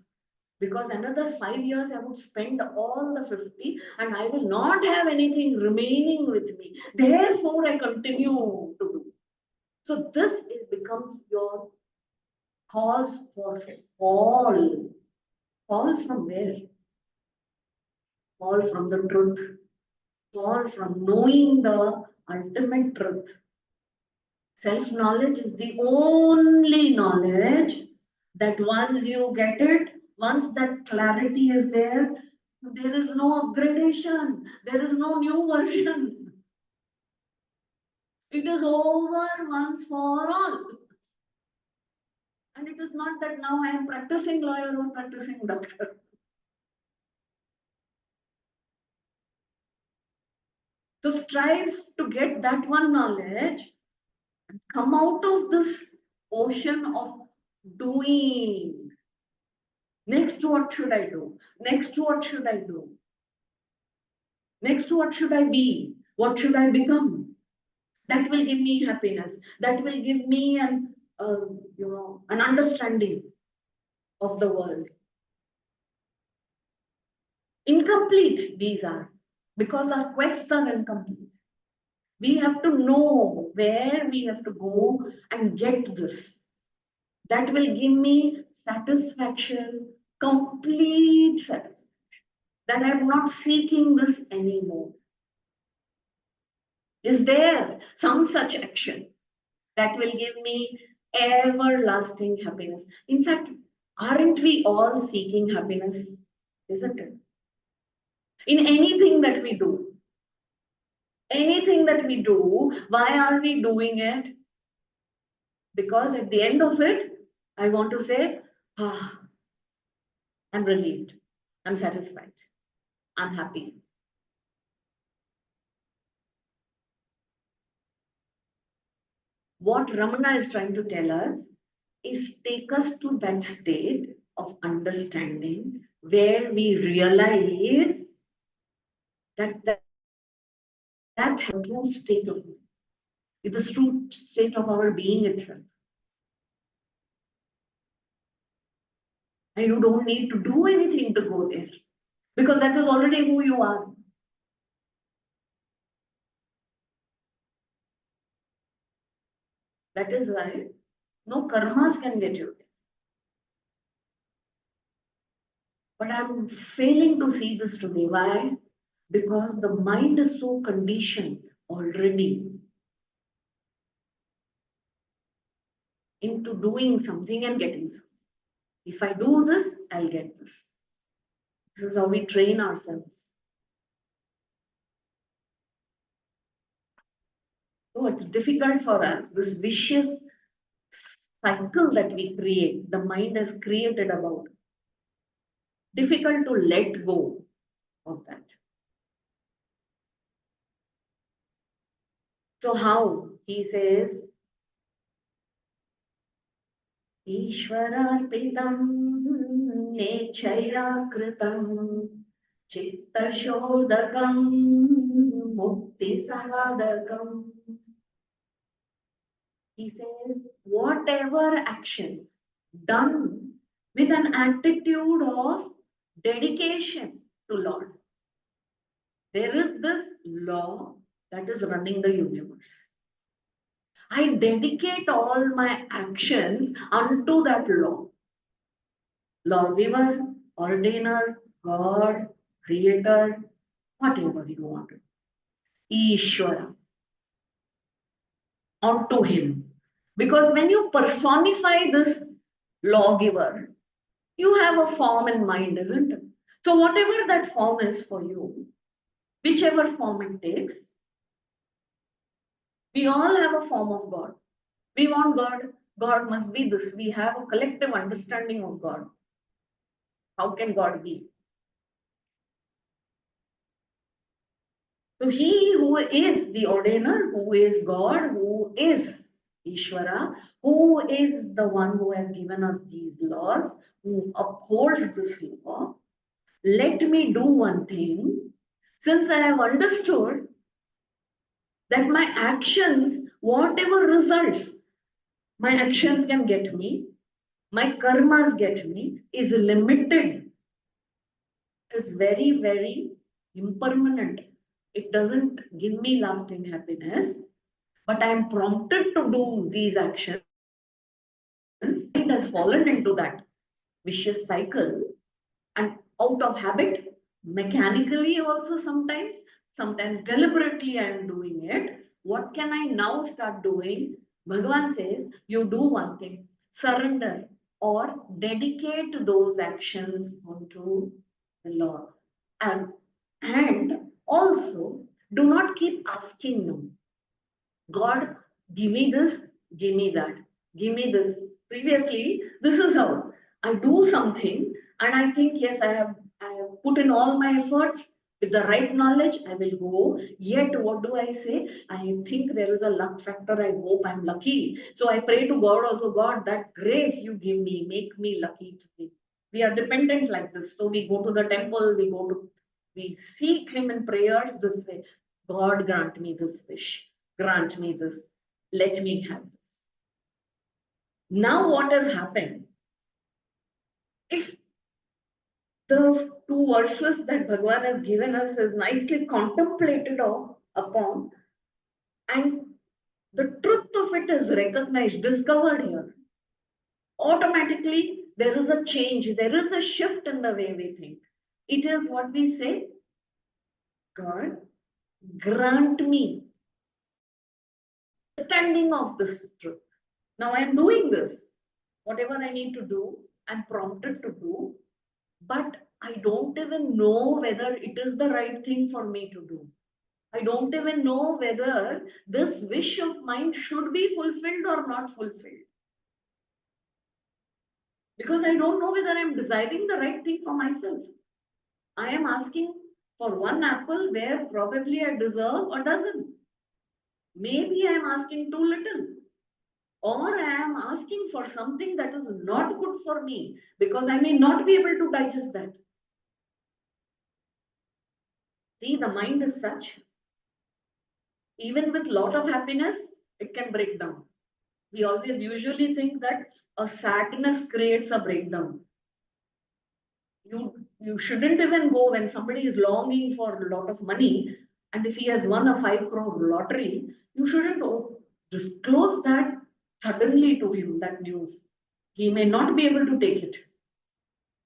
Because another 5 years I would spend all the 50 and I will not have anything remaining with me. Therefore, I continue to do. So this becomes your cause for fall. Fall from where? Fall from the truth. Fall from knowing the ultimate truth. Self-knowledge is the only knowledge that once you get it, once that clarity is there, there is no upgradation, there is no new version. It is over once for all. And it is not that now I am practicing lawyer or practicing doctor. So strive to get that one knowledge and come out of this ocean of doing. Next, what should I do? Next, what should I do? Next, what should I be? What should I become? That will give me happiness. That will give me an understanding of the world. Incomplete these are, because our quests are incomplete. We have to know where we have to go and get this. That will give me satisfaction, complete satisfaction. That I am not seeking this anymore. Is there some such action that will give me everlasting happiness? In fact, aren't we all seeking happiness? Isn't it? In anything that we do. Anything that we do, why are we doing it? Because at the end of it, I want to say, I'm relieved, I'm satisfied, I'm happy. What Ramana is trying to tell us is take us to that state of understanding where we realize that true state of being, is the true state of our being itself. And you don't need to do anything to go there because that is already who you are. That is why no karmas can get you there. But I'm failing to see this today. Why? Because the mind is so conditioned already into doing something and getting something. If I do this, I'll get this. This is how we train ourselves. So it's difficult for us, this vicious cycle that we create, the mind has created about. Difficult to let go of that. So how? He says, Ishwararpitam nechaya kritam chittashodakam mukti sadakam. He says, whatever actions done with an attitude of dedication to Lord. There is this law that is running the universe. I dedicate all my actions unto that law. Lawgiver, ordainer, God, creator, whatever you want to. Ishvara. Onto him. Because when you personify this lawgiver, you have a form in mind, isn't it? So whatever that form is for you, whichever form it takes, we all have a form of God. We want God. God must be this. We have a collective understanding of God. How can God be? So he who is the ordainer, who is God, who is Ishvara, who is the one who has given us these laws, who upholds this law, let me do one thing. Since I have understood that my actions, whatever results my actions can get me, my karmas get me, is limited. It is very, very impermanent. It doesn't give me lasting happiness, but I am prompted to do these actions. It has fallen into that vicious cycle, and out of habit, mechanically also sometimes deliberately I am doing it. What can I now start doing? Bhagavan says, you do one thing, surrender or dedicate those actions onto the Lord. And also, do not keep asking them, God, give me this, give me that, give me this. Previously, this is how I do something, and I think, yes, I have put in all my efforts with the right knowledge, I will go. Yet, what do I say? I think there is a luck factor. I hope I'm lucky. So I pray to God also, God, that grace you give me, make me lucky today. We are dependent like this. So we go to the temple, we seek Him in prayers this way. God, grant me this wish. Grant me this. Let me have this. Now, what has happened? If the two verses that Bhagavan has given us is nicely contemplated upon, and the truth of it is recognized, discovered here, automatically there is a change, there is a shift in the way we think. It is what we say, God, grant me understanding of this truth. Now I am doing this. Whatever I need to do, I'm prompted to do, but I don't even know whether it is the right thing for me to do. I don't even know whether this wish of mine should be fulfilled or not fulfilled. Because I don't know whether I'm desiring the right thing for myself. I am asking for one apple where probably I deserve a dozen. Maybe I am asking too little. Or I am asking for something that is not good for me because I may not be able to digest that. See, the mind is such, even with lot of happiness, it can break down. We always usually think that a sadness creates a breakdown. You shouldn't even go when somebody is longing for a lot of money, and if he has won a 5 crore lottery, you shouldn't disclose that suddenly to him, that news. He may not be able to take it.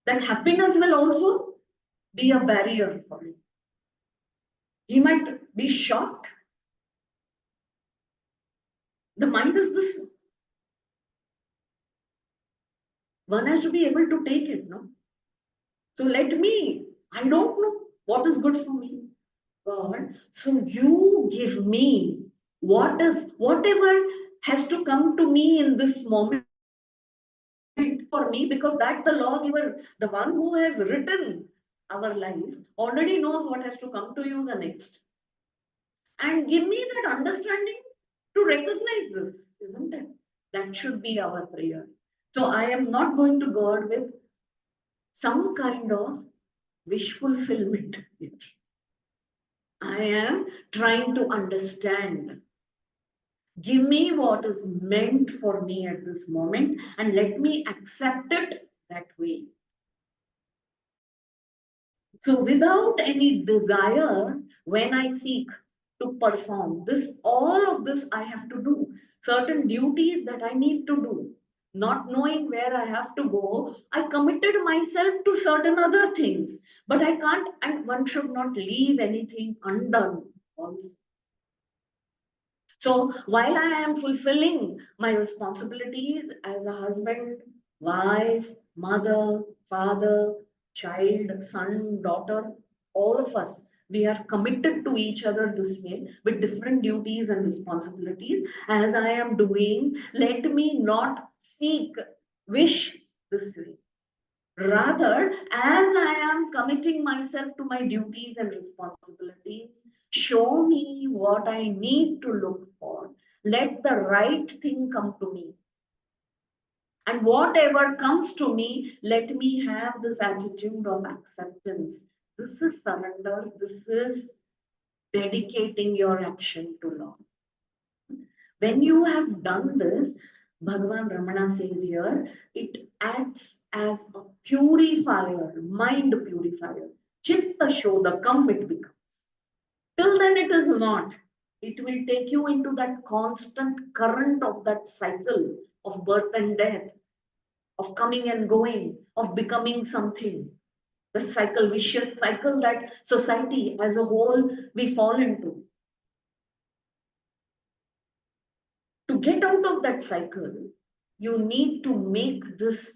That happiness will also be a barrier for him. He might be shocked. The mind is this. One has to be able to take it, no? So I don't know what is good for me, God. So you give me whatever has to come to me in this moment for me, because that the lawgiver, the one who has written our life, already knows what has to come to you the next. And give me that understanding to recognize this, isn't it? That should be our prayer. So I am not going to God with some kind of wish fulfillment here. I am trying to understand. Give me what is meant for me at this moment and let me accept it that way. So, without any desire, when I seek to perform this, all of this I have to do, certain duties that I need to do, not knowing where I have to go, I committed myself to certain other things, but I can't, and one should not leave anything undone also. So while I am fulfilling my responsibilities as a husband, wife, mother, father, child, son, daughter, all of us, we are committed to each other this way with different duties and responsibilities. As I am doing, let me not seek, wish this way. Rather, as I am committing myself to my duties and responsibilities, show me what I need to look for. Let the right thing come to me. And whatever comes to me, let me have this attitude of acceptance. This is surrender. This is dedicating your action to Lord. When you have done this, Bhagavan Ramana says here, it acts as a purifier, mind purifier. Chitta Shodakam it becomes. Till then it is not. It will take you into that constant current of that cycle of birth and death, of coming and going, of becoming something. The cycle, vicious cycle that society as a whole we fall into. To get out of that cycle, you need to make this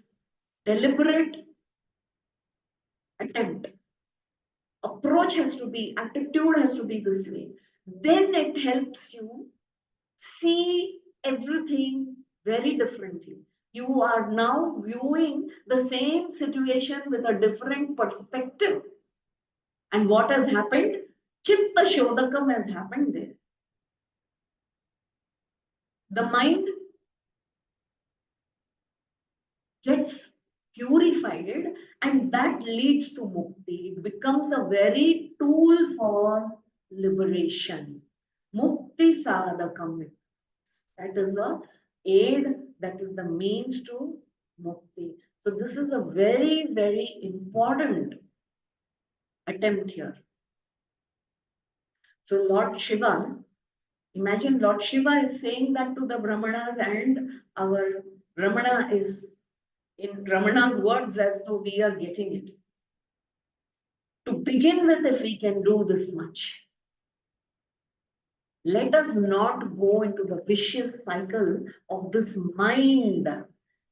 deliberate attempt. Approach has to be, attitude has to be this way. Then it helps you see everything very differently. You are now viewing the same situation with a different perspective. And what has happened? Chitta Shodakam has happened there. The mind gets purified, and that leads to mukti. It becomes a very tool for liberation. Mukti sadhakam. That is a aid, that is the means to mukti. So this is a very, very important attempt here. So Lord Shiva, imagine Lord Shiva is saying that to the Brahmanas, and our Brahmana is in Ramana's words as though we are getting it. To begin with, if we can do this much, let us not go into the vicious cycle of this mind.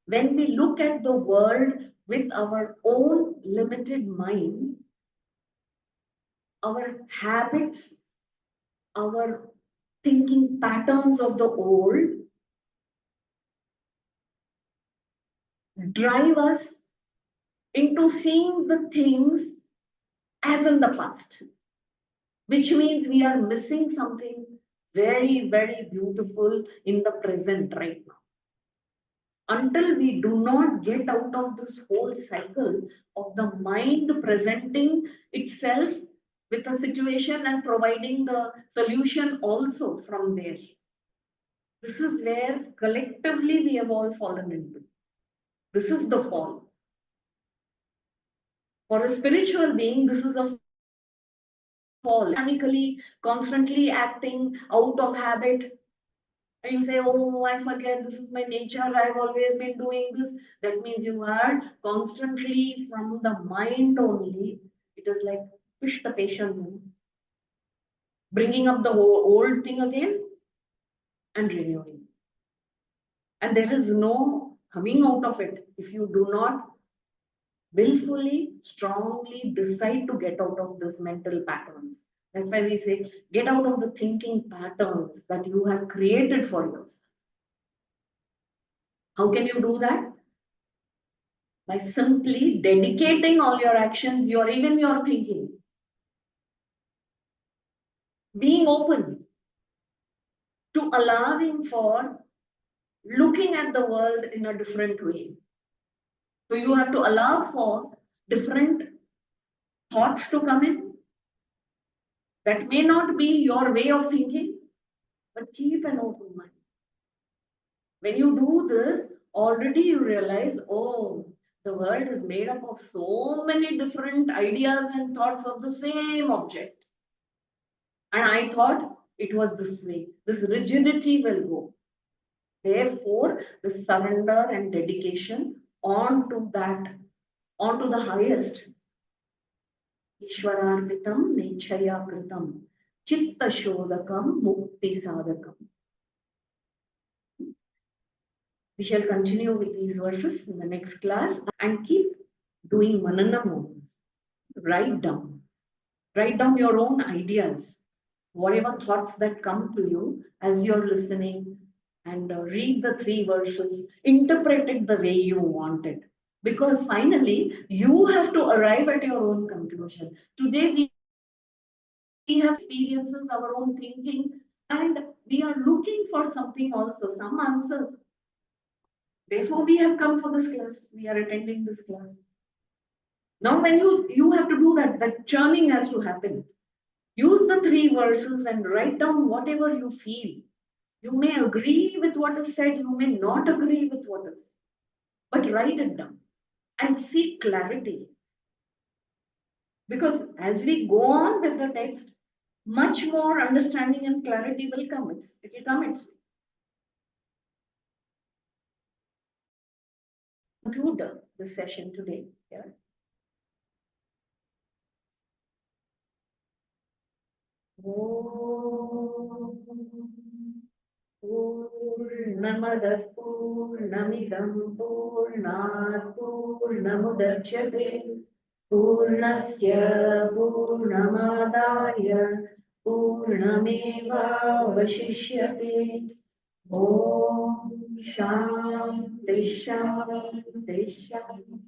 When we look at the world with our own limited mind, our habits, our thinking patterns of the old drive us into seeing the things as in the past, which means we are missing something very, very beautiful in the present right now. Until we do not get out of this whole cycle of the mind presenting itself with a situation and providing the solution also from there. This is where collectively we have all fallen into. This is the fall. For a spiritual being, this is a fall. Mechanically, constantly acting out of habit. And you say, oh, I forget, this is my nature, I've always been doing this. That means you are constantly from the mind only. It is like push the patient, bringing up the whole old thing again and renewing. And there is no coming out of it if you do not willfully, strongly decide to get out of this mental patterns. That's why we say, get out of the thinking patterns that you have created for yourself. How can you do that? By simply dedicating all your actions, even your thinking, being open to allowing for looking at the world in a different way. So you have to allow for different thoughts to come in. That may not be your way of thinking, but keep an open mind. When you do this, already you realize, oh, the world is made up of so many different ideas and thoughts of the same object. And I thought it was this way. This rigidity will go. Therefore, the surrender and dedication onto the highest. Ishwararpitam nechaya kritam chitta shodakam mukti sadakam. We shall continue with these verses in the next class and keep doing mananam. Write down. Write down your own ideas, whatever thoughts that come to you as you're listening, and read the 3 verses, interpret it the way you want it. Because finally, you have to arrive at your own conclusion. Today, we have experiences, our own thinking, and we are looking for something also, some answers. Therefore, we have come for this class. We are attending this class. Now, when you have to do that churning has to happen. Use the 3 verses and write down whatever you feel. You may agree with what is said, you may not agree with what is, but write it down and seek clarity. Because as we go on with the text, much more understanding and clarity will come. It will come its way. Conclude the session today. Yeah. Purnamadah Purnamidam Purnat Purnamudachyate Purnasya Purnamadaya Purnameva Vashishyate. Om Shanti Shanti Shanti.